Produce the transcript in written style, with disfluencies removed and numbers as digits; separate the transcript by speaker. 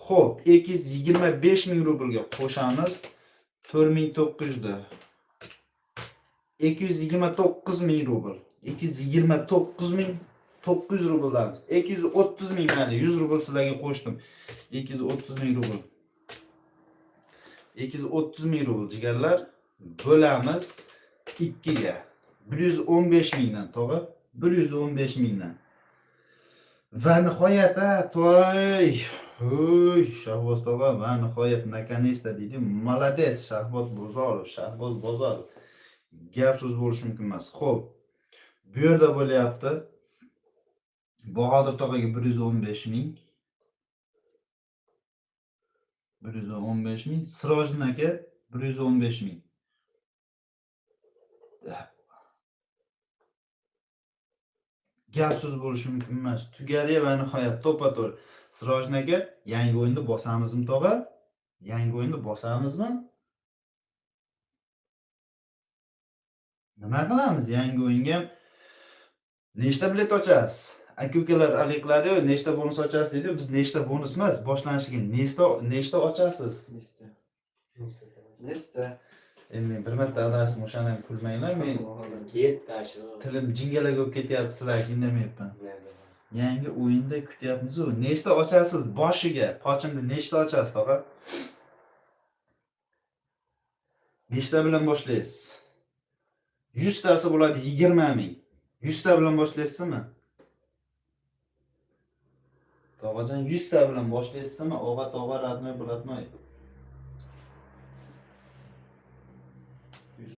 Speaker 1: Xo'p, 225 ming rublga qo'shamiz. 4900 da. 229 ming rubl. 229 ming 900 rubldan. 230 ming mayli 100 rubl sizlarga qo'shdim. 230 ming rubl. 230 ming rubl jigarlar bo'lamiz 2 ga. 115 mingdan tog'a, 115 mingdan. Va nihoyat to'y. Hoy, Shahboz tog'a va nihoyat наконец-то deydi. Молодец, Shahboz Bozorov, Shahboz Bozorov. Gap so'z bo'lishi mumkin emas. Xo'p. Bu yerda bo'lyapti. Bahodir tog'aga 115 ming. 115 ming. Sirojin aka 115 ming. Gap so'z bo'lishi mumkin emas. Tugadi va nihoyat to'ppa-to'g'ri. Sirojin aka, yangi o'yinda bosamizmi tog'a? Yangi o'yinda bosamizmi? Nima qilamiz? Yangi o'yinga nechta bilet ochasiz? Aka-ukalar alik qiladi-yu, nechta bonus ochasiz deydi. Biz nechta bonus emas, boshlanishiga nechta ochasiz? Nechta. Endi bir marta adashdim, o'shani ham kulmanglar. Men
Speaker 2: ketdi.
Speaker 1: tilim jingalak bo'lib ketyapti, sizlar indamayapman. Yangi o'yinda kutyapmiz-ku. Nechta ochasiz boshiga? Pochimda nechta ochasiz, tog'a? Nechta bilan boshlaysiz? 100 tasi bo'ladi 20 ming. 100 ta bilan boshlaysizmi? Tog'ajon 100 ta bilan boshlaysizmi? O'g'a tog'a radnoy bo'ladimi?